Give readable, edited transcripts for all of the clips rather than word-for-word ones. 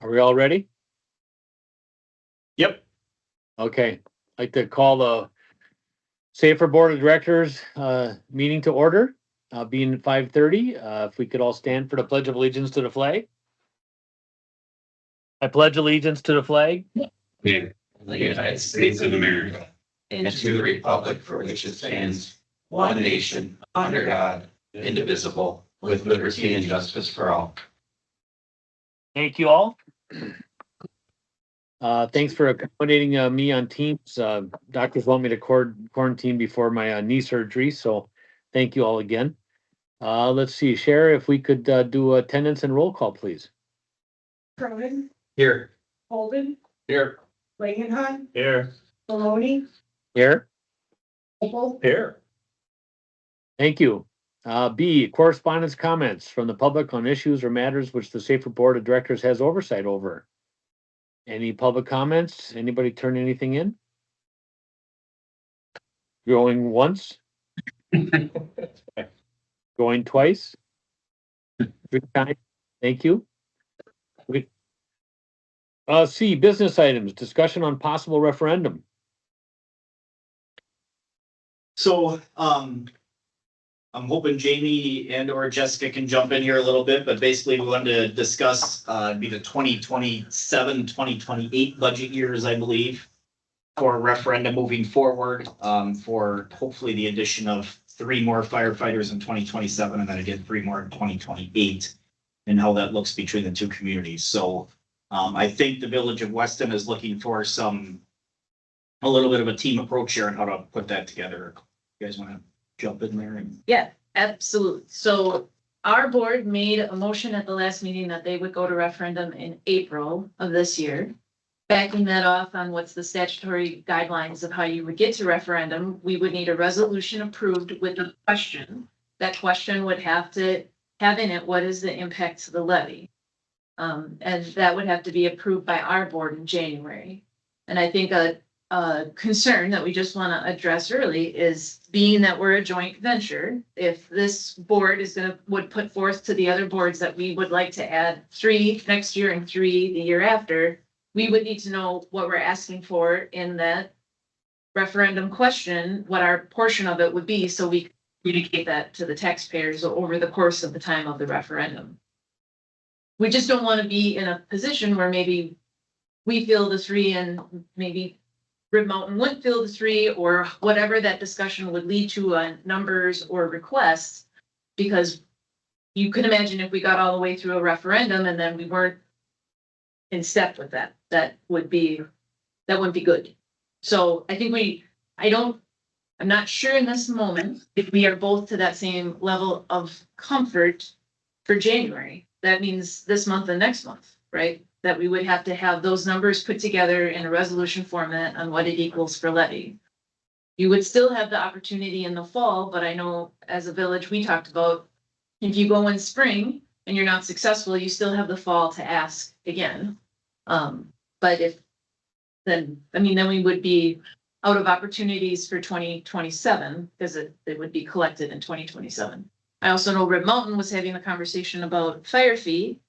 Are we all ready? Yep. Okay, I'd like to call the Safer Board of Directors meeting to order, being 5:30. If we could all stand for the Pledge of Allegiance to the flag. I pledge allegiance to the flag The United States of America and to the republic for which it stands, one nation, under God, indivisible, with liberty and justice for all. Thank you all. Thanks for accommodating me on Teams. Doctors want me to quarantine before my knee surgery, so thank you all again. Let's see, Sherry, if we could do attendance and roll call, please. Cronin, Here. Holden, Here. Langenheim, Here. Maloney, Here. Opel, Here. Thank you. B, correspondence comments from the public on issues or matters which the Safer Board of Directors has oversight over. Any public comments? Anybody turn anything in? Going once? Going twice? Three times? Thank you. C, business items, discussion on possible referendum. So, I'm hoping Jamie and or Jessica can jump in here a little bit, but basically we wanted to discuss, be the 2027, 2028 budget years, I believe, for referendum moving forward, for hopefully the addition of 3 more firefighters in 2027 and then again 3 more in 2028, and how that looks between the two communities. So, I think the Village of Weston is looking for a little bit of a team approach here on how to put that together. You guys want to jump in there? Yeah, absolutely. So our board made a motion at the last meeting that they would go to referendum in April of this year. Backing that off on what's the statutory guidelines of how you would get to referendum, we would need a resolution approved with a question. That question would have to have in it, what is the impact to the levy? And that would have to be approved by our board in January. And I think a concern that we just want to address early is, being that we're a joint venture, if this board would put forth to the other boards that we would like to add 3 next year and 3 the year after, we would need to know what we're asking for in that referendum question, what our portion of it would be, so we communicate that to the taxpayers over the course of the time of the referendum. We just don't want to be in a position where maybe we feel the 3 and maybe Rib Mountain wouldn't fill the 3, or whatever that discussion would lead to on numbers or requests, because you can imagine if we got all the way through a referendum and then we weren't in step with that, that wouldn't be good. So I think I'm not sure in this moment if we are both to that same level of comfort for January. That means this month and next month, right? That we would have to have those numbers put together in a resolution format on what it equals for levy. You would still have the opportunity in the fall, but I know as a village, we talked about, if you go in spring and you're not successful, you still have the fall to ask again. But then we would be out of opportunities for 2027, because it would be collected in 2027. I also know Rib Mountain was having a conversation about fire fee.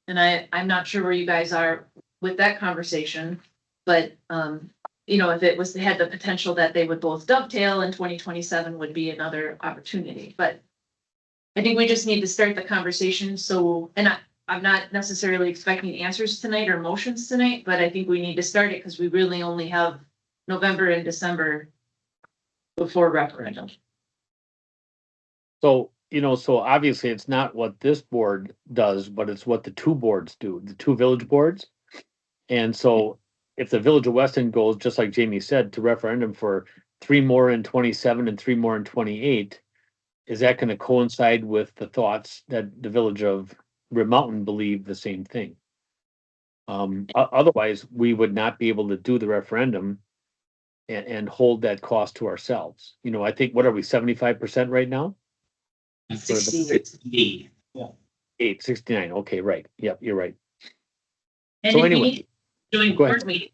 And I'm not sure where you guys are with that conversation, but, if they had the potential that they would both dovetail, in 2027 would be another opportunity. But I think we just need to start the conversation. So, and I'm not necessarily expecting answers tonight or motions tonight, but I think we need to start it because we really only have November and December before referendum. So, so obviously it's not what this board does, but it's what the 2 boards do, the 2 village boards. And so if the Village of Weston goes, just like Jamie said, to referendum for 3 more in 27 and 3 more in 28, is that going to coincide with the thoughts that the Village of Rib Mountain believe the same thing? Otherwise, we would not be able to do the referendum and hold that cost to ourselves. I think, what are we, 75% right now? 68. 869. Okay, right. Yep, you're right. And So if anyway, we need doing go ahead. board meetings,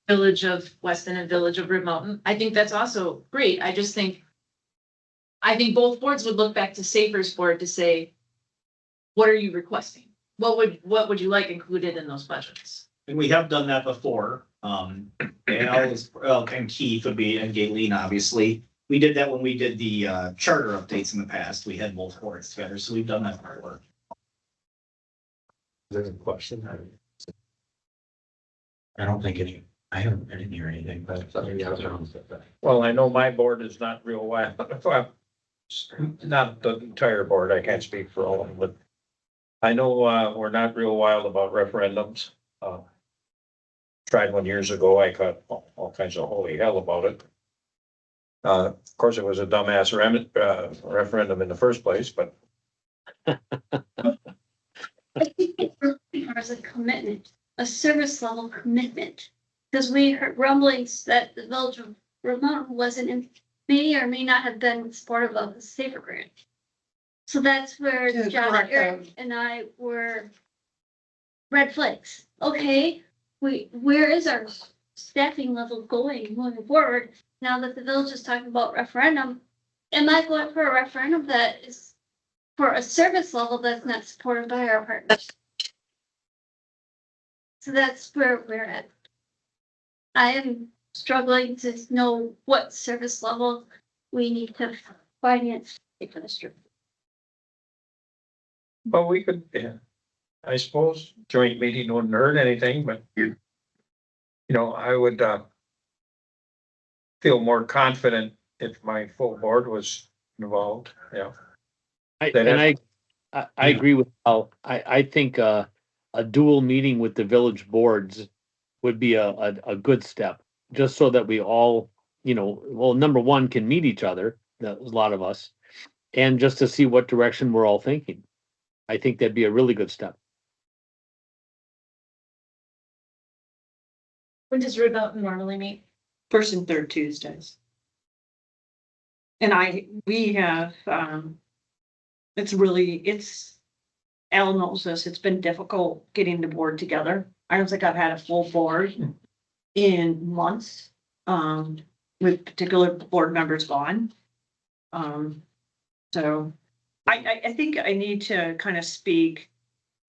Village of Weston and Village of Rib Mountain, I think that's also great. I think both boards would look back to Safer's board to say, what are you requesting? what would you like included in those budgets? And we have done that before. And Keith would be, and Galen, obviously. We did that when we did the charter updates in the past. We had both boards together, so we've done that before. There's a question. I don't think any, I didn't hear anything, but. Well, I know my board is not real wild, well, not the entire board, I can't speak for all of them, but I know, we're not real wild about referendums. Tried one years ago, I got all kinds of holy hell about it. Of course, it was a dumbass referendum in the first place, but I think it really requires a commitment, a service level commitment. Because we heard rumblings that the village of Vermont wasn't in, may or may not have been supportive of the safer grant. So that's where To John, correct Eric them. and I were red flags. Okay, where is our staffing level going moving forward? Now that the village is talking about referendum, am I going for a referendum that is for a service level that's not supported by our partners? So that's where we're at. I am struggling to know what service level we need to finance for the strip. but we could, yeah, I suppose joint meeting wouldn't hurt anything, but you know, I would, feel more confident if my full board was involved, yeah. I That agree with Al. I think a dual meeting with the village boards would be a good step, just so that we all, well, number one, can meet each other, a lot of us, and just to see what direction we're all thinking. I think that'd be a really good step. When does Red Mountain normally meet? First and third Tuesdays. And we have, Al knows this, it's been difficult getting the board together. I don't think I've had a full board in months, with particular board members gone. So I think I need to kind of speak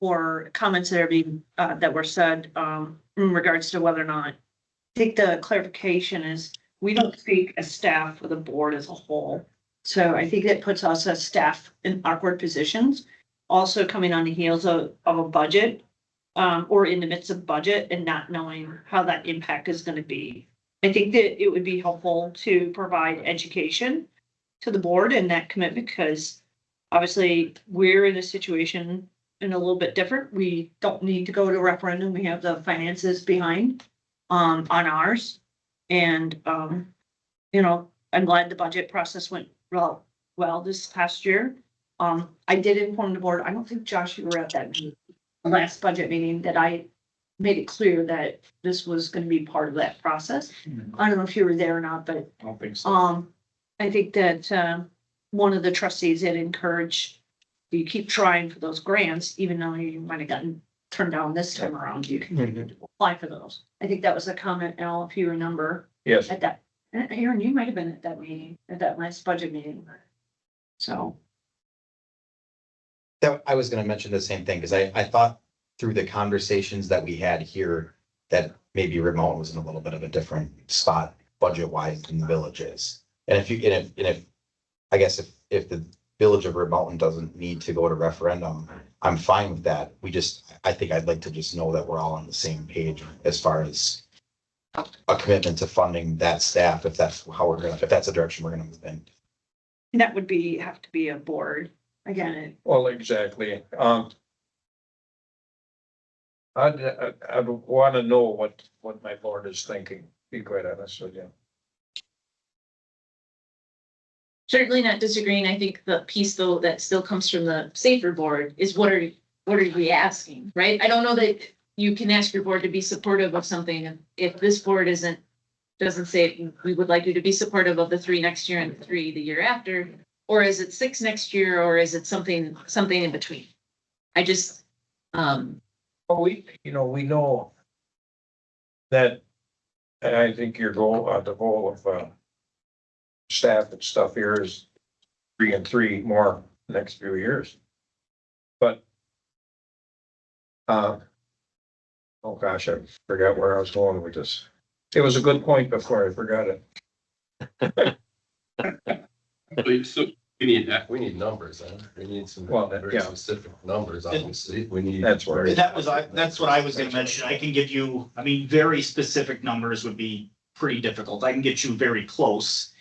for comments that are being, that were said, in regards to whether or not. I think the clarification is, we don't speak as staff for the board as a whole. So I think that puts us as staff in awkward positions, also coming on the heels of a budget, or in the midst of budget and not knowing how that impact is gonna be. I think that it would be helpful to provide education to the board and that commitment, because obviously we're in a situation and a little bit different. We don't need to go to referendum. We have the finances behind on ours. And I'm glad the budget process went well this past year. I did inform the board. I don't think, Josh, you were at that meeting, the last budget meeting, that I made it clear that this was gonna be part of that process. I don't know if you were there or not, but I don't think so. I think that one of the trustees had encouraged you keep trying for those grants, even though you might have gotten turned down this time around, you can apply for those. I think that was a comment, Al, if you remember, Yes, at that, and Aaron, you might have been at that meeting, at that last budget meeting. So, That, I was gonna mention the same thing, because I thought through the conversations that we had here, that maybe remote was in a little bit of a different spot budget wise than the village is. And if, I guess if the village of Remountain doesn't need to go to referendum, I'm fine with that. I think I'd like to just know that we're all on the same page as far as a commitment to funding that staff, if that's the direction we're gonna move in. that would have to be a board, again, well, exactly. I'd want to know what my board is thinking, to be quite honest with you. Certainly not disagreeing. I think the piece though that still comes from the safer board is what are we asking, right? I don't know that you can ask your board to be supportive of something if this board doesn't say we would like you to be supportive of the 3 next year and the 3 the year after, or is it 6 next year, or is it something in between? I just, Well, we know that, and I think your goal, the goal of, staff and stuff here is 3 and 3 more next few years. But Oh gosh, I forgot where I was going with this. It was a good point before I forgot it. So we need numbers, huh? We need some Well, very yeah. specific numbers, obviously. We need. That's where. That's what I was gonna mention. I can give you, I mean, very specific numbers would be pretty difficult. I can get you very close.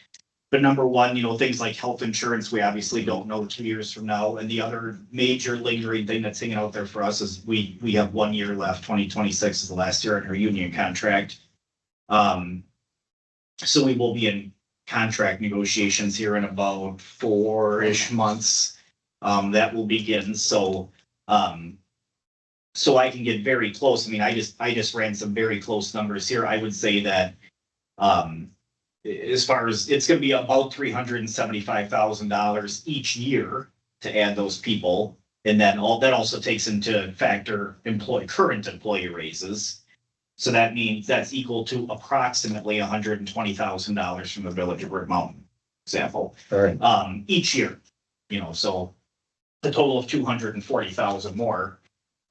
But number one, things like health insurance, we obviously don't know 2 years from now. And the other major lingering thing that's hanging out there for us is we have 1 year left. 2026 is the last year in our union contract. So we will be in contract negotiations here in about 4-ish months. That will begin. So I can get very close. I mean, I just ran some very close numbers here. I would say that, as far as it's gonna be about $375,000 each year to add those people. And then that also takes into factor current employee raises. So that means that's equal to approximately $120,000 from the Village of Red Mountain, example, All right. each year, so a total of 240,000 more.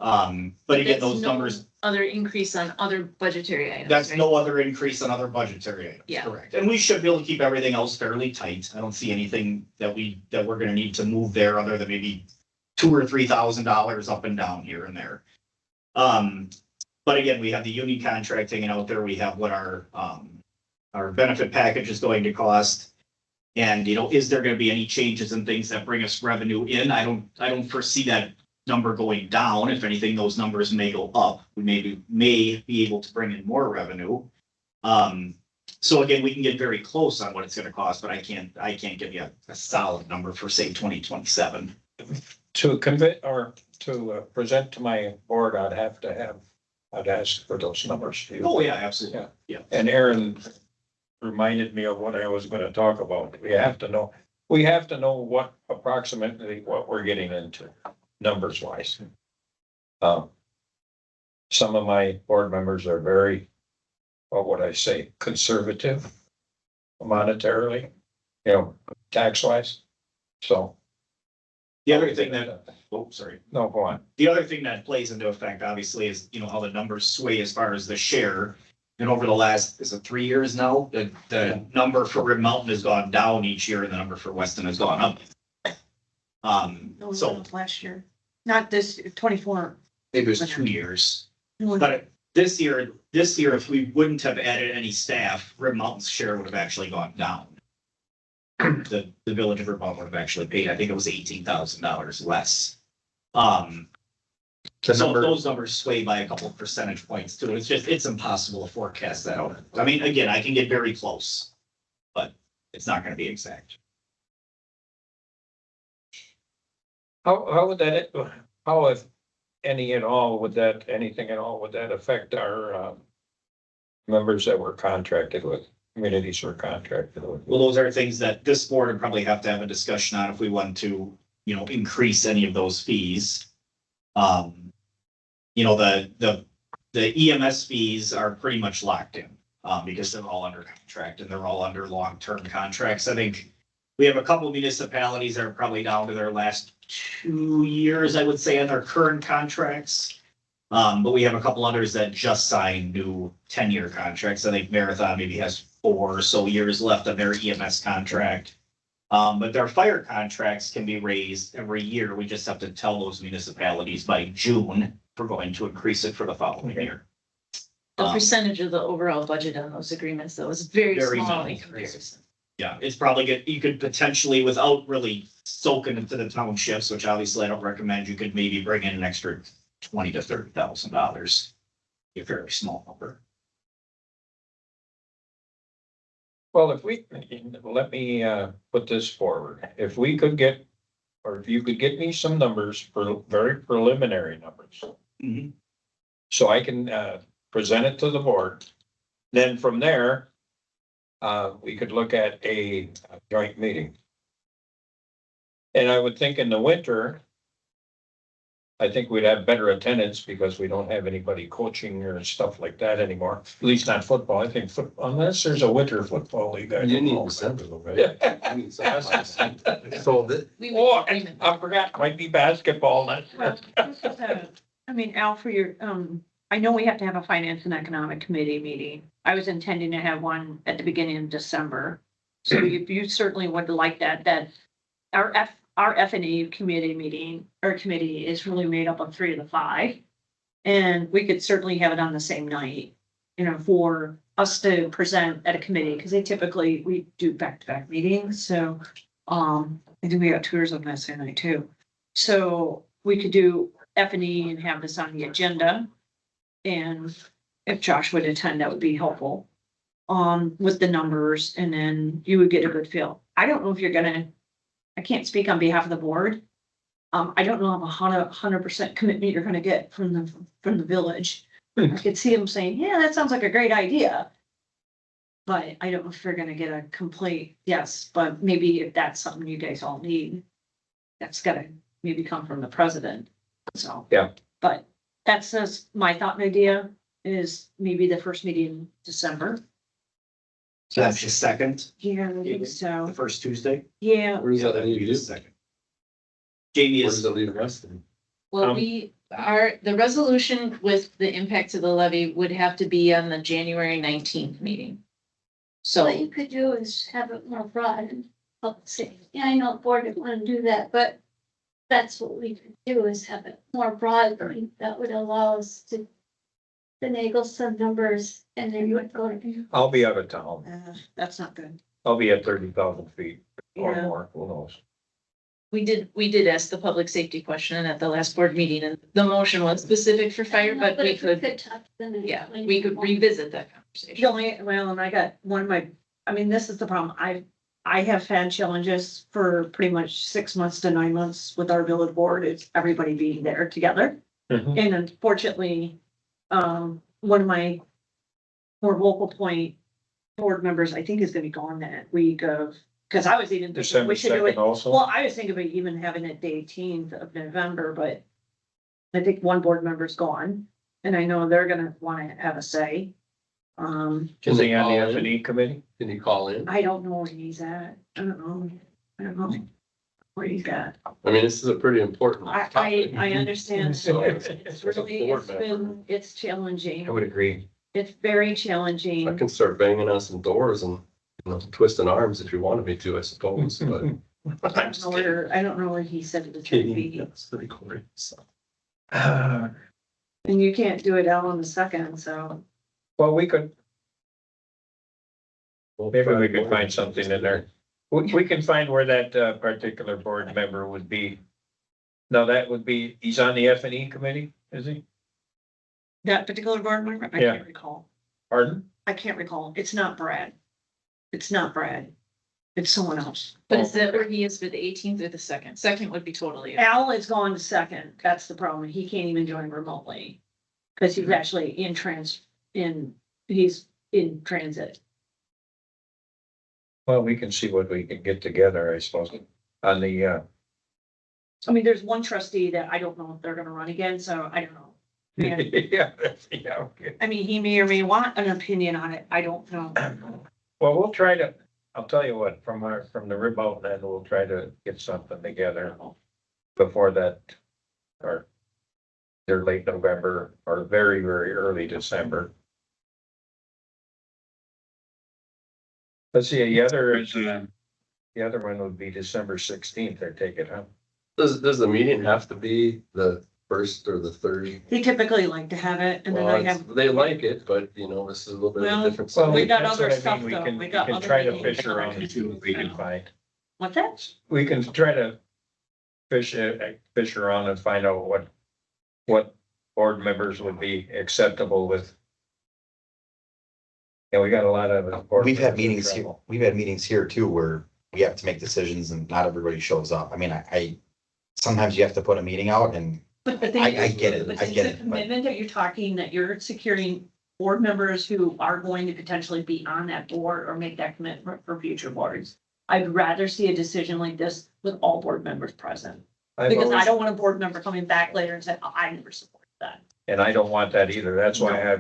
But again, That's those no numbers, Other increase on other budgetary items. that's right? no other increase on other budgetary items, Yeah. correct? And we should be able to keep everything else fairly tight. I don't see anything that we're gonna need to move there other than maybe $2,000 or $3,000 up and down here and there. But again, we have the union contract hanging out there. We have what our benefit package is going to cost. And, is there gonna be any changes in things that bring us revenue in? I don't foresee that number going down. If anything, those numbers may go up. We may be able to bring in more revenue. So again, we can get very close on what it's gonna cost, but I can't give you a solid number for, say, 2027. To convey or to present to my board, I'd ask for those numbers to you. Oh, yeah, absolutely. Yeah. And Aaron reminded me of what I was gonna talk about. We have to know what approximately what we're getting into, numbers wise. Some of my board members are very, what would I say, conservative monetarily, tax wise. So. The other thing sorry. No, go on. The other thing that plays into effect, obviously, is, how the numbers sway as far as the share. And over the last, is it 3 years now? The number for Rib Mountain has gone down each year and the number for Weston has gone up. So Last year, not this, 24. maybe it was 2 years. But this year, if we wouldn't have added any staff, Rib Mountain's share would have actually gone down. The Village of Rib Mountain would have actually paid, I think it was $18,000 less. So those numbers sway by a couple of percentage points too. It's impossible to forecast that out. I mean, again, I can get very close, but it's not gonna be exact. How would that, how if anything at all would that affect our members that we're contracted with, communities we're contracted with? Well, those are things that this board would probably have to have a discussion on if we want to, increase any of those fees. The EMS fees are pretty much locked in, because they're all under contract and they're all under long-term contracts. I think we have a couple of municipalities that are probably down to their last 2 years, I would say, on their current contracts. But we have a couple others that just signed new 10-year contracts. I think Marathon maybe has 4 or so years left on their EMS contract. But their fire contracts can be raised every year. We just have to tell those municipalities by June if we're going to increase it for the following year. The percentage of the overall budget on those agreements, though, is very Very small in minimal. comparison. Yeah, it's probably good. You could potentially, without really soaking into the townships, which obviously I don't recommend, you could maybe bring in an extra $20,000 to $30,000. A very small number. Well, let me put this forward. If we could get, or if you could get me some numbers, for very preliminary numbers. Mhm. So I can present it to the board. Then from there, we could look at a joint meeting. And I would think in the winter, I think we'd have better attendance because we don't have anybody coaching or stuff like that anymore. At least not football. I think unless there's a winter football league. I You don't need know. December though, right? Yeah. You need December. So the, We Oh, would agreement. I forgot, might be basketball then. Well, this is I mean, Al, for your, I know we have to have a finance and economic committee meeting. I was intending to have one at the beginning of December. So if you certainly would like that our F and E committee meeting, or committee is really made up of 3 of the 5. And we could certainly have it on the same night, you know, for us to present at a committee, because we do back-to-back meetings, so, I think we got tours on that same night too. So we could do F and E and have this on the agenda. And if Josh would attend, that would be helpful. With the numbers, and then you would get a good feel. I don't know if you're gonna, I can't speak on behalf of the board. I don't know if 100% commitment you're gonna get from the village. I could see them saying, yeah, that sounds like a great idea. But I don't know if you're gonna get a complete yes, but maybe if that's something you guys all need, that's gotta maybe come from the president, so. Yeah. But that's just my thought and idea, is maybe the first meeting in December. So that's the second, Yeah, I think the so, first Tuesday. yeah. Where does that leave you? Second. Jamie Where does is, that leave Weston? Well, the resolution with the impact to the levy would have to be on the January 19th meeting. So. What you could do is have it more broad and public safety. Yeah, I know the board didn't want to do that, but that's what we could do, is have it more broad. That would allow us to finagle some numbers, and then you would go to. I'll be out of town. That's not good. I'll be at 30,000 feet or Yeah. more, who knows? We did ask the public safety question at the last board meeting, and the motion was specific for fire, but we if we could, talk to them and yeah, explain we could more. revisit that conversation. The only, well, and I got one of my, I mean, this is the problem. I have had challenges for pretty much 6 months to 9 months with our village board. It's everybody being there together. Mhm. And unfortunately, one of my more vocal point board members, I think, is gonna be gone that week of, because I was even thinking December we should do it. 2nd also. Well, I was thinking about even having it the 18th of November, but I think one board member's gone, and I know they're gonna wanna have a say. Is he on the call F and in? E committee? Can you call in? I don't know where he's at. I don't know where he's at. I mean, this is a pretty important I topic. understand. So, It's really, board it's challenging. I would agree. It's very I challenging. can start banging on some doors and, twisting arms if you wanted me to, I suppose, but. I don't know where he said it was gonna be. That's the recording, so. Uh, And you can't do it out on the 2nd, so. Well, we could, We'll maybe try we to could work. find something in there. We can find where that particular board member would be. No, that would be, he's on the F and E committee, is he? That particular board member, I Yeah. can't recall. Pardon? I can't recall. It's not Brad. It's not Brad. It's someone else. But is that where he is for the 18th or the 2nd? 2nd would be totally. Al is gone to 2nd. That's the problem. He can't even join remotely. Cause he's actually he's in transit. Well, we can see what we can get together, I suppose, on the, I mean, there's one trustee that I don't know if they're gonna run again, so I don't know. And, yeah, okay. I mean, he may or may want an opinion on it. I don't know. Well, we'll try to, I'll tell you what, from the remote end, we'll try to get something together before that, or either late November or very, very early December. Let's see, the other is, the other one would be December 16th, I take it, huh? Does the meeting have to be the first or the third? They typically like to have it, and then I Well, have, they like it, but this is a little bit of Well, a different. Well, we got that's other what I mean. stuff, We though. can- We got can other try to meetings. fish around and see what we can find. what's that? We can try to fish around and find out what board members would be acceptable with. Yeah, we got a lot of. board We've had members in meetings here, trouble. we've had meetings here too, where we have to make decisions and not everybody shows up. I mean, I sometimes you have to put a meeting out and But the thing I is, get it, but I it's get a it, but commitment that you're talking, that you're securing board members who are going to potentially be on that board or make that commitment for future boards. I'd rather see a decision like this with all board members present, I've because I always- don't want a board member coming back later and saying, oh, I never supported that. And I don't want that either. That's why No,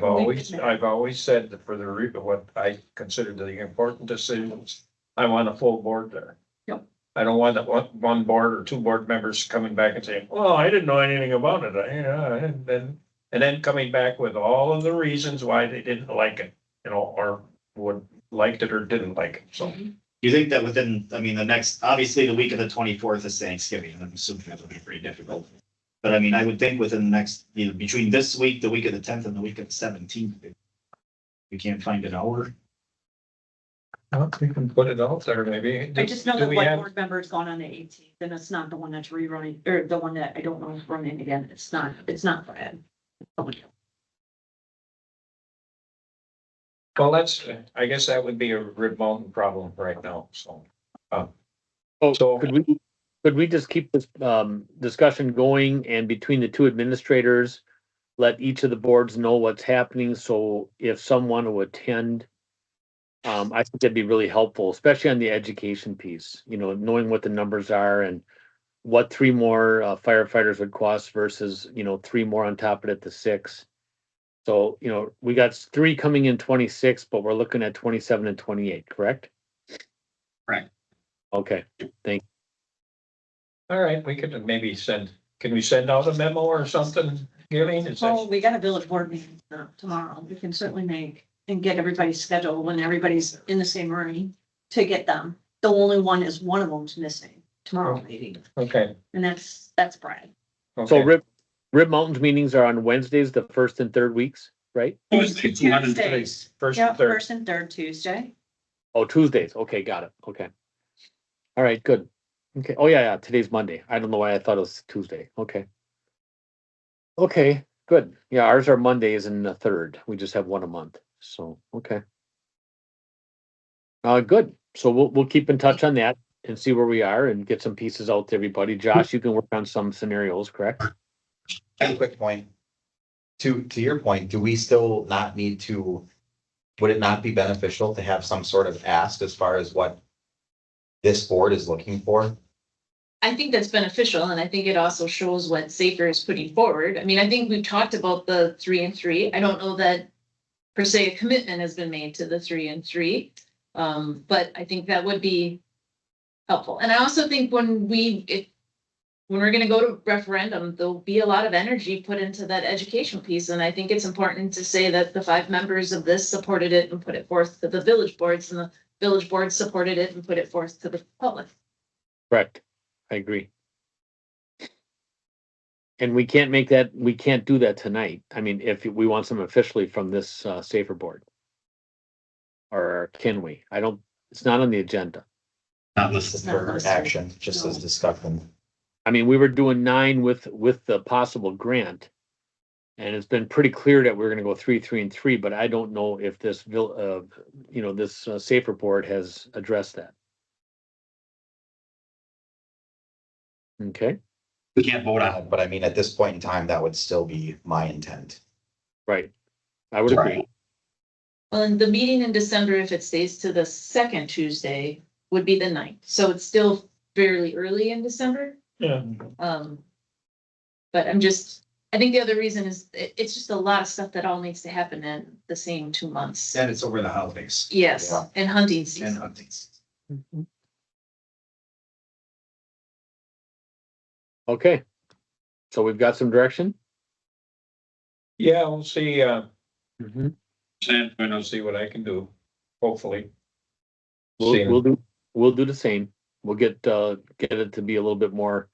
I've always said that for what I consider the important decisions, I want a full board there. Yep. I don't want that one board or two board members coming back and saying, well, I didn't know anything about it. And then coming back with all of the reasons why they didn't like it, or would liked it or didn't like it. So You think that within, I mean, the next, obviously the week of the 24th is Thanksgiving, I'm assuming that'll be pretty difficult. But I mean, I would think within the next, between this week, the week of the 10th and the week of the 17th. We can't find an hour. we can put it out there maybe. I just know Do that we one have- board member is gone on the 18th, and it's not the one that's rerunning, or the one that I don't know is running again. It's not Brad. Someone else. Well, I guess that would be a Rib Mountain problem right now, so. Oh, So- could we just keep this discussion going, and between the two administrators, let each of the boards know what's happening, so if someone will attend, I think that'd be really helpful, especially on the education piece, knowing what the numbers are and what 3 more firefighters would cost versus, 3 more on top of it, the 6. So, we got 3 coming in 26, but we're looking at 27 and 28, correct? Correct. Okay, thank you. All right, we could maybe can we send out a memo or something, Gillian? Is Oh, that, we got a village board meeting tomorrow. We can certainly make and get everybody's schedule when everybody's in the same room to get them. The only one is one of them's missing tomorrow meeting, okay, and that's Brad. So okay. Rib Mountain's meetings are on Wednesdays, the 1st and 3rd weeks, right? Tuesdays. First Yeah, and third. first and third Tuesday. Oh, Tuesdays. Okay, got it. Okay. All right, good. Okay. Oh, yeah, today's Monday. I don't know why I thought it was Tuesday. Okay. Okay, good. Yeah, ours are Mondays and the 3rd. We just have one a month. So, okay. Good. So we'll keep in touch on that and see where we are and get some pieces out to everybody. Josh, you can work on some scenarios, correct? I have a quick point. To your point, do we still not need to, would it not be beneficial to have some sort of ask as far as what this board is looking for? I think that's beneficial, and I think it also shows what Safer is putting forward. I mean, I think we've talked about the 3 and 3. I don't know that per se a commitment has been made to the 3 and 3. But I think that would be helpful. And I also think when we're gonna go to referendum, there'll be a lot of energy put into that education piece. And I think it's important to say that the 5 members of this supported it and put it forth to the village boards, and the village boards supported it and put it forth to the public. Correct. I agree. And we can't do that tonight. I mean, if we want some officially from this Safer board. Or can we? It's not on the agenda. Not This listed. is for action, just as discussion. I mean, we were doing 9 with the possible grant. And it's been pretty clear that we're gonna go 3, 3, and 3, but I don't know if this Safer board has addressed that. Okay, We can't vote on it. But I mean, at this point in time, that would still be my intent. right. I would agree. Right. Well, in the meeting in December, if it stays to the second Tuesday, would be the 9th. So it's still fairly early in December. Yeah, But I think the other reason is it's just a lot of stuff that all needs to happen in the same 2 months. And it's over the holidays Yes, Yeah. and hunting and season. hunting season. Mhm. Okay. So we've got some direction? yeah, we'll see, Mhm. I'll see what I can do, hopefully. We'll do the same. We'll get it to be a little bit more,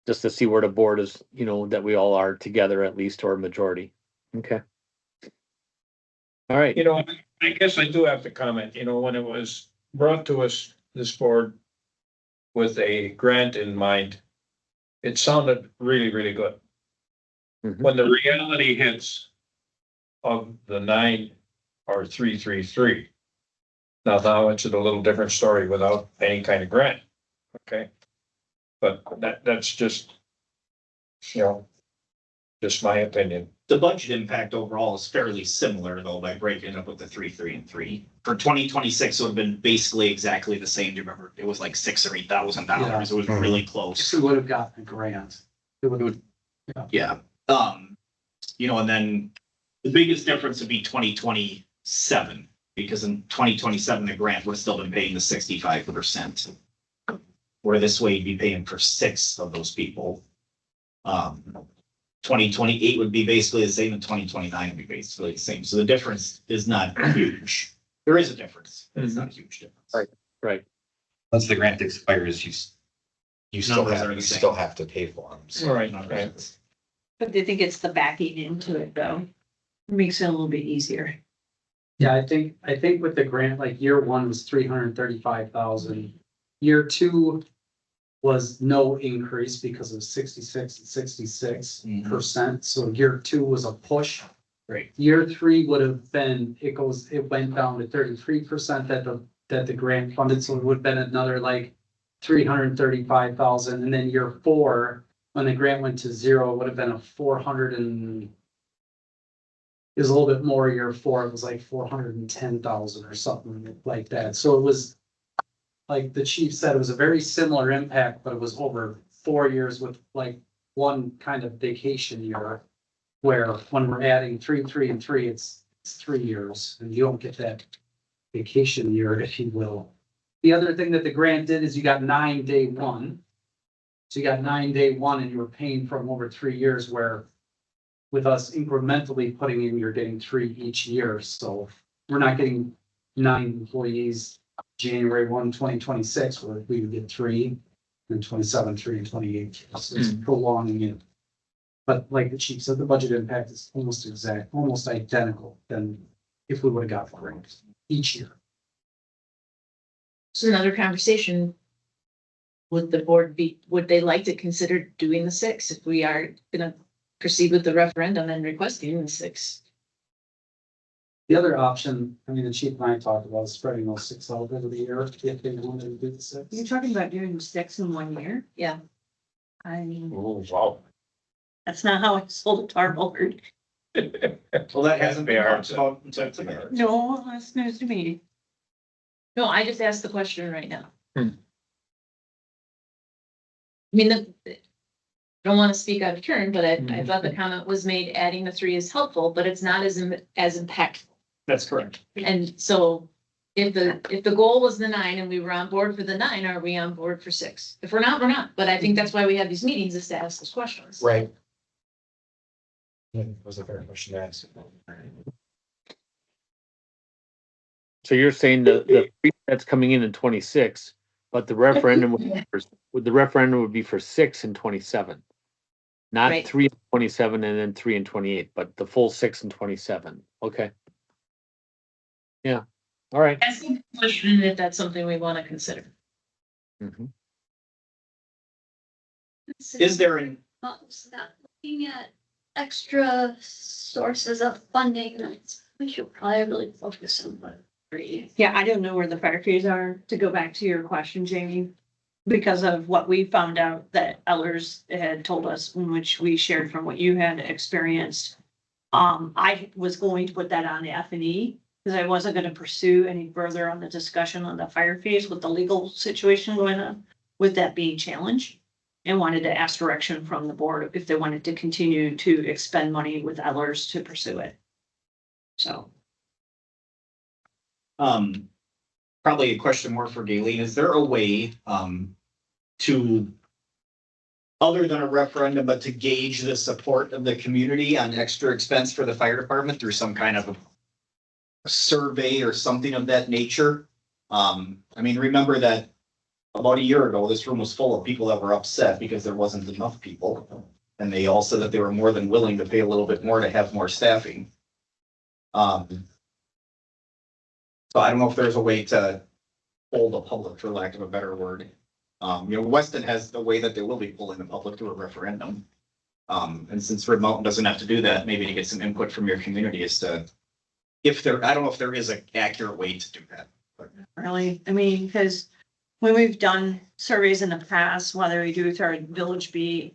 just to see where the board is, that we all are together at least, or a majority. Okay. All right. I guess I do have to comment, when it was brought to us, this board with a grant in mind, it sounded really, really good. Mhm. When the reality hits of the 9 or 3, 3, 3. Now it's a little different story without any kind of grant, okay? But that's just, just my opinion. The budget impact overall is fairly similar though, by breaking it up with the 3, 3, and 3. For 2026, it would have been basically exactly the same. Do you remember? It was like $6,000 or $8,000. It was really close. If we would have gotten a grant, it would, Yeah. And then the biggest difference would be 2027, because in 2027, the grant would still been paying the 65%. where this way you'd be paying for 6 of those people. 2028 would be basically the same, and 2029 would be basically the same. So the difference is not huge. There is a difference, but it's not a huge difference. Right. Once the grant expires, you still Numbers have, are the you same. still have to pay for them. So Right, right. But they think it's the backing into it though. Makes it a little bit easier. Yeah, I think with the grant, like year one was 335,000. Year two was no increase because of 66 and 66%. So year two was a push. Great. Year three would have been, it went down to 33% that the grant funded, so it would have been another like 335,000. And then year four, when the grant went to 0, it would have been a 400 and it was a little bit more. Year four, it was like 410,000 or something like that. So it was, like the chief said, it was a very similar impact, but it was over 4 years with like one kind of vacation year. Where when we're adding 3, 3, and 3, it's 3 years, and you don't get that vacation year, if you will. The other thing that the grant did is you got 9 day one. So you got 9 day one, and you were paying for them over 3 years, where with us incrementally putting in, you're getting 3 each year. So we're not getting 9 employees January 1, 2026, where we would get 3, and 27, 3, and 28. So it's prolonging it. But like the chief said, the budget impact is almost identical than if we would have got the grant each year. So another conversation. Would the board would they like to consider doing the 6 if we are gonna proceed with the referendum and requesting the 6? The other option, I mean, the chief and I talked about is spreading those 6 out over the year if they wanted to do the 6. You're talking about doing 6 in 1 year? Yeah. I mean, Oh, wow. that's not how I sold a tar board. Well, that hasn't been Fair. talked about until today. No, that's news to me. No, I just asked the question right now. Hmm. I mean, I don't want to speak out of turn, but I thought the comment was made, adding the 3 is helpful, but it's not as impactful. That's correct. And so if the goal was the 9 and we were on board for the 9, are we on board for 6? If we're not, we're not. But I think that's why we have these meetings, is to ask those questions. Right. Yeah, that was a fair question to ask. So you're saying the that's coming in 26, but the referendum would be for 6 and 27. Not Right. 3 and 27 and then 3 and 28, but the full 6 and 27. Okay. Yeah. All right. Asking the question if that's something we want to consider. Mhm. Is there an, Not looking at extra sources of funding, we should probably really focus on what. Yeah, I don't know where the fire fees are, to go back to your question, Jamie. Because of what we found out that Ellers had told us, in which we shared from what you had experienced. I was going to put that on the F&E, because I wasn't gonna pursue any further on the discussion on the fire fees with the legal situation going on, with that being challenged. And wanted to ask direction from the board if they wanted to continue to expend money with Ellers to pursue it. So. probably a question more for Galen, is there a way, to, other than a referendum, but to gauge the support of the community on extra expense for the fire department through some kind of a survey or something of that nature? I mean, remember that about a year ago, this room was full of people that were upset because there wasn't enough people. And they all said that they were more than willing to pay a little bit more to have more staffing. So I don't know if there's a way to hold the public, for lack of a better word. Weston has the way that they will be pulling the public to a referendum. And since Red Mountain doesn't have to do that, maybe to get some input from your community as to if there, I don't know if there is an accurate way to do that. Really, I mean, because when we've done surveys in the past, whether we do with our village B,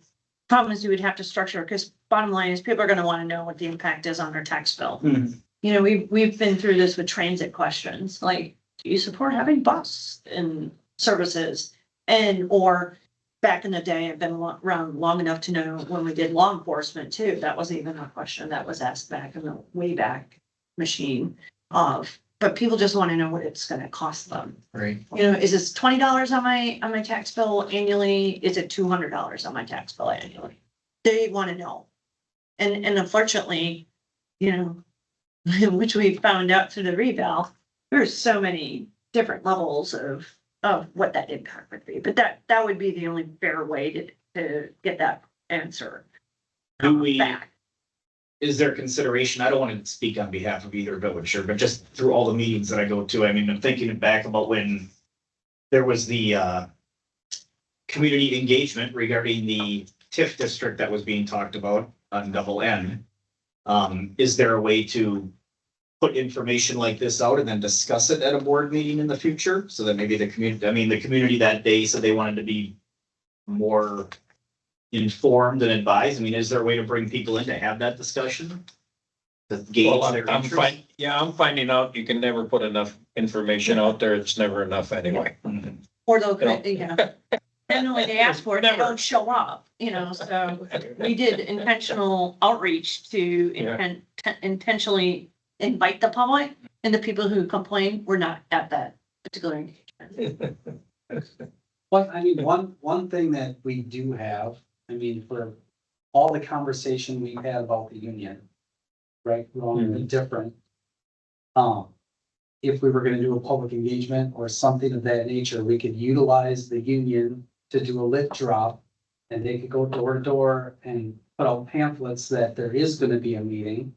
problem is we would have to structure, because bottom line is people are gonna want to know what the impact is on their tax bill. You know, we've been through this with transit questions, like, do you support having bus and services? And, or back in the day, I've been around long enough to know when we did law enforcement too, that wasn't even a question that was asked back in the way back machine of, but people just want to know what it's gonna cost them. Right. You know, is this $20 on my tax bill annually? Is it $200 on my tax bill annually? They want to know. And unfortunately, you know, which we found out through the reval, there's so many different levels of what that impact would be. But that would be the only fair way to get that answer. Do we, back. is there consideration, I don't want to speak on behalf of either village, sure, but just through all the meetings that I go to, I mean, I'm thinking back about when there was the community engagement regarding the TIF district that was being talked about on Double N. Is there a way to put information like this out and then discuss it at a board meeting in the future? So that maybe the community that day said they wanted to be more informed and advised. I mean, is there a way to bring people in to have that discussion? To gauge Well, their I'm interest? I'm finding out you can never put enough information out there. It's never enough anyway. Mhm. Or they'll, You yeah. And when they ask for it, they Never. don't show up, you know, so we did intentional outreach to Yeah. intentionally invite the public, and the people who complain were not at that particular engagement. But I mean, one thing that we do have, I mean, for all the conversation we had about the union, right, wrong, and different. If we were gonna do a public engagement or something of that nature, we could utilize the union to do a lit drop. And they could go door to door and put out pamphlets that there is gonna be a meeting.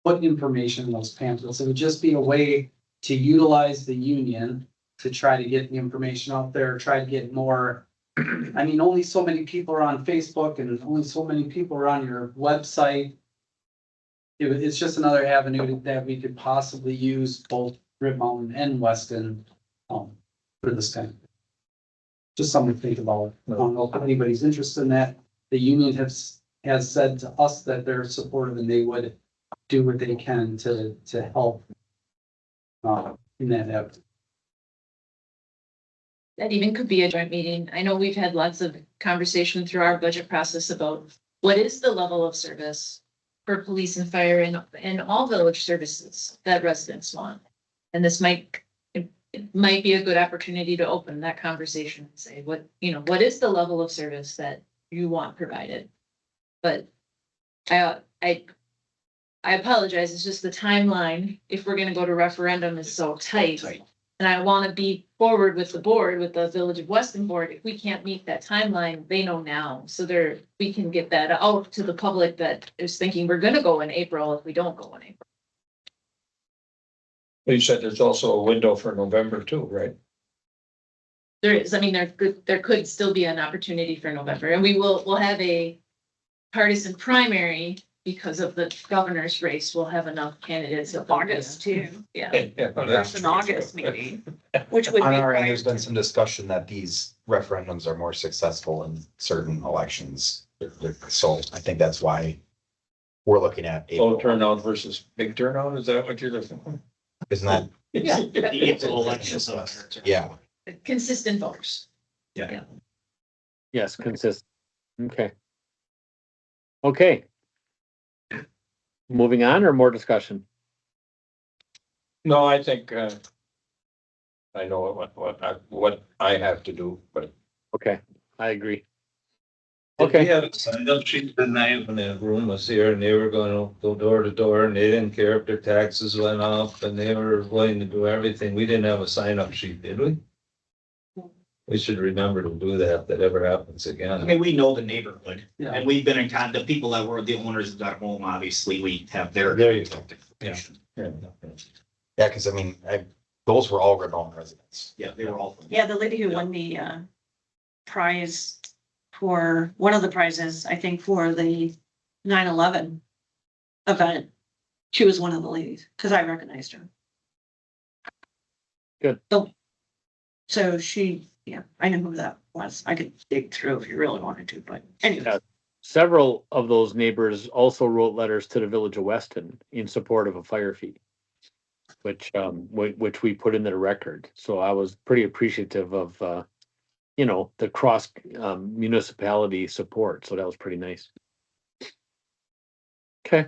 Put information in those pamphlets. It would just be a way to utilize the union to try to get the information out there, try to get more. I mean, only so many people are on Facebook and only so many people are on your website. It's just another avenue that we could possibly use both Rib Mountain and Weston, for this kind of. Just something to think about. I don't know if anybody's interested in that. The union has said to us that they're supportive and they would do what they can to help. In that effort. That even could be a joint meeting. I know we've had lots of conversation through our budget process about what is the level of service for police and fire and all village services that residents want. And this it might be a good opportunity to open that conversation and say, what is the level of service that you want provided? But I apologize, it's just the timeline, if we're gonna go to referendum, is so tight. And I wanna be forward with the board, with the Village of Weston board, if we can't meet that timeline, they know now. So we can get that out to the public that is thinking we're gonna go in April if we don't go in April. You said there's also a window for November too, right? There is, I mean, there could still be an opportunity for November, and we'll have a partisan primary because of the governor's race. We'll have enough candidates. It's August too. Yeah. There's an August meeting, which would be. On our end, prior there's been to- some discussion that these referendums are more successful in certain elections. So I think that's why we're looking at Low April. turnout versus big turnout, is that what you're looking for? Isn't that, Yeah. The April election, so. yeah, Consistent voters. Yes, consistent. Okay. Okay. Moving on or more discussion? No, I think, I know what I have to do, but Okay, I agree. Okay. Okay, We had a sign up sheet tonight when the room was here and they were gonna go door to door and they didn't care if their taxes went up and they were willing to do everything. We didn't have a sign up sheet, did we? We should remember to do that if that ever happens I again. mean, we know the neighborhood Yeah. and we've been in contact, the people that were the owners of that home, obviously, we have their. There you go. information. yeah, because I mean, those were all Red Mountain residents. Yeah, they were all. Yeah, the lady who won the prize for, one of the prizes, I think, for the 9/11 event. She was one of the ladies, because I recognized her. Good. So she, yeah, I know who that was. I could dig through if you really wanted to, but anyway. Yeah. Several of those neighbors also wrote letters to the Village of Weston in support of a fire fee, which we put into the record. So I was pretty appreciative of, the cross municipality support. So that was pretty nice. Okay,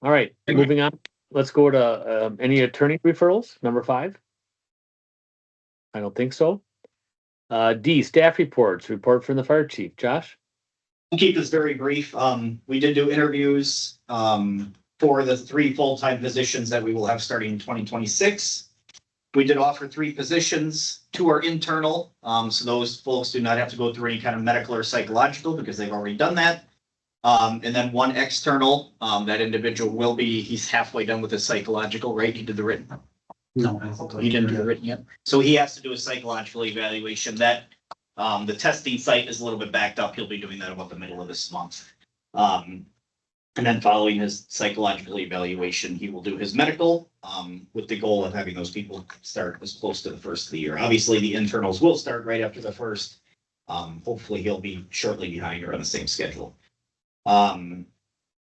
all right, moving on. let's go to, any attorney referrals, number 5? I don't think so. D, staff reports, report from the fire chief. Josh? I'll keep this very brief. We did do interviews, for the 3 full-time positions that we will have starting in 2026. We did offer 3 positions. 2 are internal, so those folks do not have to go through any kind of medical or psychological because they've already done that. And then 1 external, that individual will be, he's halfway done with his psychological, right? He did the written. No. He didn't do the written yet. So he has to do a psychological evaluation. That, the testing site is a little bit backed up. He'll be doing that about the middle of this month. And then following his psychological evaluation, he will do his medical, with the goal of having those people start as close to the first of the year. Obviously, the internals will start right after the first. Hopefully he'll be shortly behind or on the same schedule.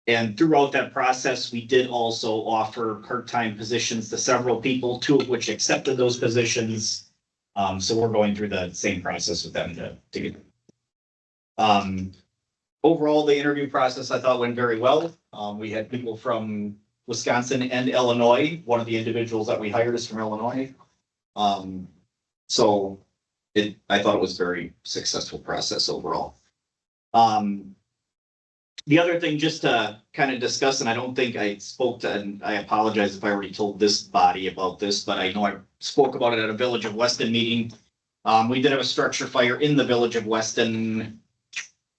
And throughout that process, we did also offer part-time positions to several people, 2 of which accepted those positions. So we're going through the same process with them to get. Overall, the interview process I thought went very well. We had people from Wisconsin and Illinois. One of the individuals that we hired is from Illinois. So I thought it was a very successful process overall. The other thing, just to kind of discuss, and I don't think I spoke to, and I apologize if I already told this body about this, but I know I spoke about it at a Village of Weston meeting. We did have a structure fire in the Village of Weston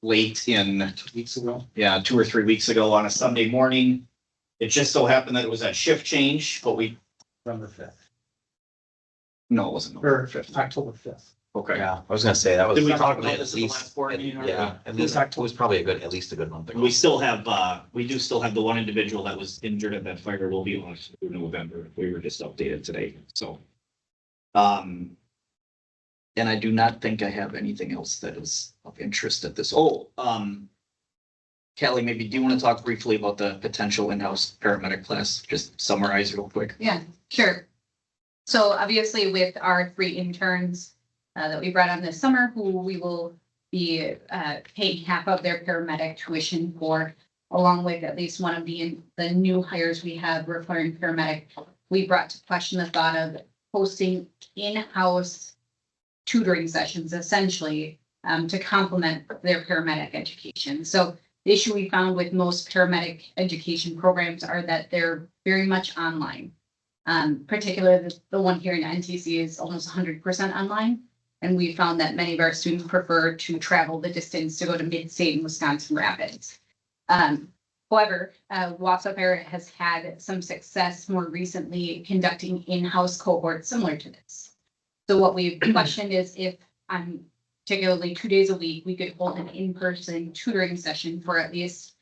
late in 2 weeks ago. Yeah, 2 or 3 weeks ago on a Sunday morning. It just so happened that it was at shift change, but November 5th, no, it wasn't or November 5th. October 5th. Okay. Yeah, I was gonna say, that was. Did we talk probably about at this in the least- last board meeting already? Yeah, at least, it was probably at least a good month ago. We still have, we do still have the 1 individual that was injured at that fire will be on through November. We were just updated today, so. And I do not think I have anything else that is of interest at this. Kelly, maybe do you want to talk briefly about the potential in-house paramedic class? Just summarize real quick. Yeah, sure. So obviously with our 3 interns that we brought on this summer, who we will be paying half of their paramedic tuition for, along with at least one of the new hires we have requiring paramedic, we brought to question the thought of hosting in-house tutoring sessions essentially to complement their paramedic education. So the issue we found with most paramedic education programs are that they're very much online. Particularly the one here in NTC is almost 100% online. And we found that many of our students prefer to travel the distance to go to Mid-State and Wisconsin Rapids. However, Wausau Fire has had some success more recently conducting in-house cohorts similar to this. So what we've questioned is if particularly 2 days a week, we could hold an in-person tutoring session for at least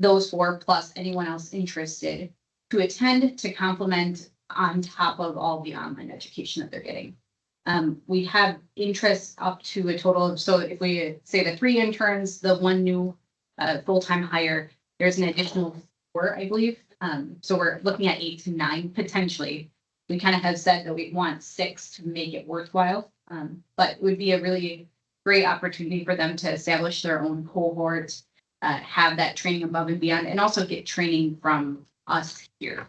those 4 plus anyone else interested to attend to complement on top of all the online education that they're getting. We have interest up to a total of, so if we say the 3 interns, the 1 new full-time hire, there's an additional 4, I believe. So we're looking at 8 to 9 potentially. We kind of have said that we want 6 to make it worthwhile, but it would be a really great opportunity for them to establish their own cohort, have that training above and beyond, and also get training from us here.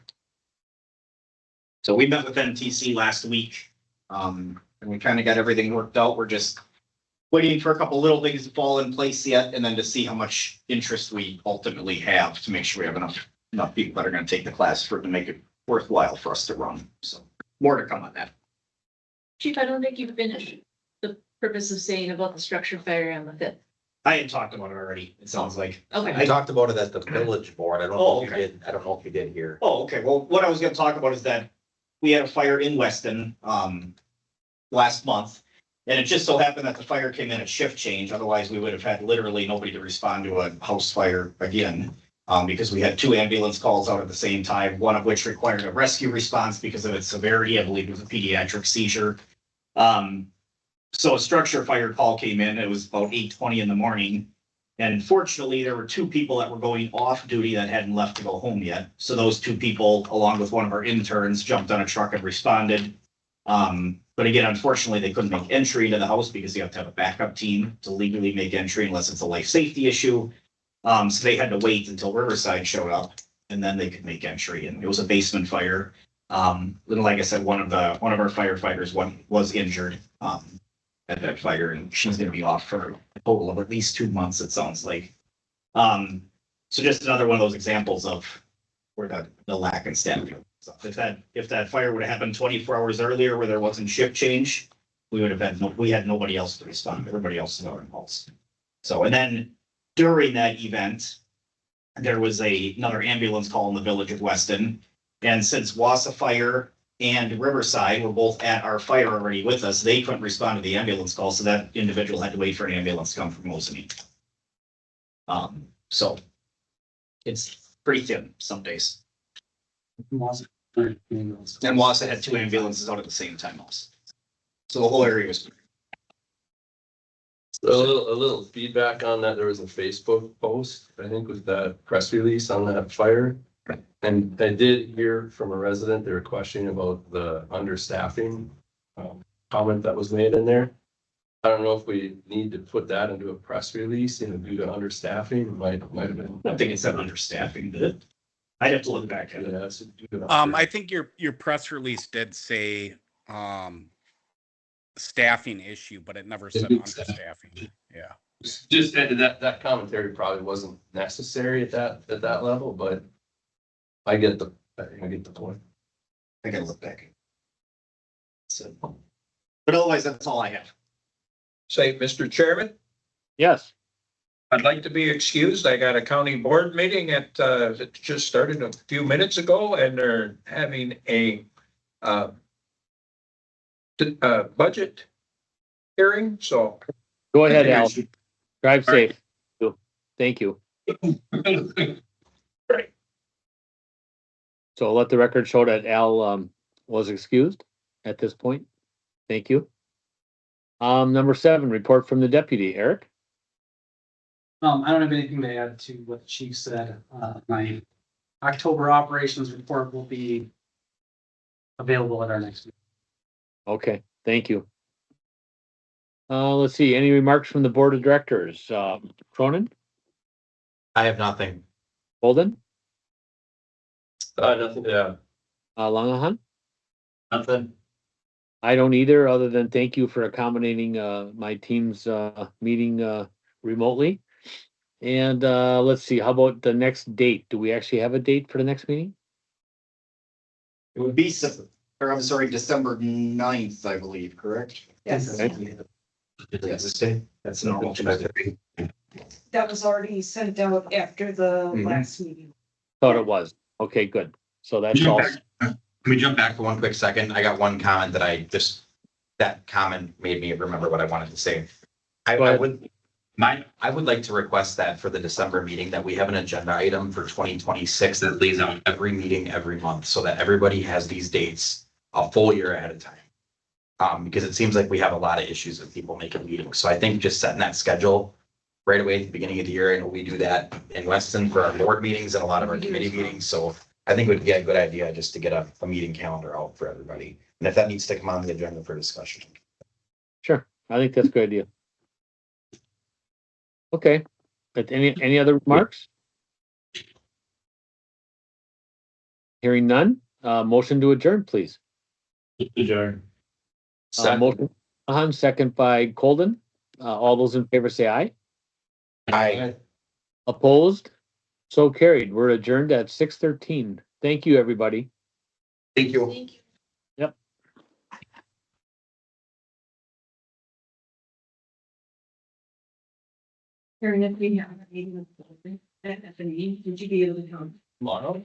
So we met with NTC last week, and we kind of got everything worked out. We're just waiting for a couple little things to fall in place yet, and then to see how much interest we ultimately have to make sure we have enough people that are going to take the class for it to make it worthwhile for us to run. So more to come on that. Chief, I don't think you've finished the purpose of saying about the structure fire on the 5th. I had talked about it already, it sounds like. Okay. I talked about it at the village board. I don't know if you okay. did, I don't know if you did here. Oh, okay. Well, what I was gonna talk about is that we had a fire in Weston, last month. And it just so happened that the fire came in at shift change. Otherwise, we would have had literally nobody to respond to a house fire again. Because we had 2 ambulance calls out at the same time, one of which required a rescue response because of its severity. I believe it was a pediatric seizure. So a structure fire call came in. It was about 8:20 in the morning. And fortunately, there were 2 people that were going off duty that hadn't left to go home yet. So those 2 people, along with one of our interns, jumped on a truck and responded. But again, unfortunately, they couldn't make entry to the house because you have to have a backup team to legally make entry unless it's a life safety issue. So they had to wait until Riverside showed up. and then they could make entry. And it was a basement fire. And like I said, one of our firefighters was injured at that fire, and she's gonna be off for a total of at least 2 months, it sounds like. So just another one of those examples of where the lack in staffing. So if that fire would have happened 24 hours earlier where there wasn't shift change, we had nobody else to respond. Everybody else is on calls. So, and then during that event, there was another ambulance call in the village of Weston. And since Wassa Fire and Riverside were both at our fire already with us, they couldn't respond to the ambulance call. So that individual had to wait for an ambulance to come from Mosinee. So it's pretty thin some days. And Wassa had 2 ambulances out at the same time also. So the whole area was. A little feedback on that. There was a Facebook post, I think, with that press release on that fire. And I did hear from a resident, they were questioning about the understaffing comment that was made in there. I don't know if we need to put that into a press release, due to understaffing. It might have been. I think it said understaffing, did it? I'd have to look back at it. Yeah, so I think your press release did say, staffing issue, but it never said understaffing. Yeah. just that commentary probably wasn't necessary at that level, but I get the point. I gotta look back. So, but otherwise, that's all I have. Say, Mr. Chairman, Yes, I'd like to be excused. I got a county board meeting that just started a few minutes ago, and they're having a budget hearing, so. go ahead, Al. Drive safe. Thank you. Right. So let the record show that Al was excused at this point. Thank you. Number 7, report from the deputy. Eric? I don't have anything to add to what the chief said. My October operations report will be available at our next meeting. Okay, thank you. Let's see, any remarks from the board of directors? Cronin, I have nothing. Holden, Nothing, yeah. Langahan? Nothing. I don't either, other than thank you for accommodating my team's meeting remotely. And let's see, how about the next date? Do we actually have a date for the next meeting? It would be, December 9th, I believe, correct? Yes. Okay. Yes. That's normal. That was already sent out after the last meeting. Thought it was. Okay, good. So that's all. Can we jump back for one quick second? I got one comment that comment made me remember what I wanted to say. I would like to request that for the December meeting, that we have an agenda item for 2026 that lays out every meeting every month, so that everybody has these dates a full year ahead of time. Because it seems like we have a lot of issues with people making meetings. So I think just setting that schedule right away at the beginning of the year, and we do that in Weston for our board meetings and a lot of our committee meetings. So I think it would be a good idea just to get a meeting calendar out for everybody. And if that needs to come on the agenda for discussion. Sure, I think that's a good idea. Okay, but any other remarks? Hearing none, motion to adjourn, please. Adjourn. Motion, second by Colden. All those in favor say aye. Aye. Opposed? So carried. We're adjourned at 6:13. Thank you, everybody. Thank you. Thank you. Yep. Karen, if we have a meeting with F&E, would you be able to come? Mono?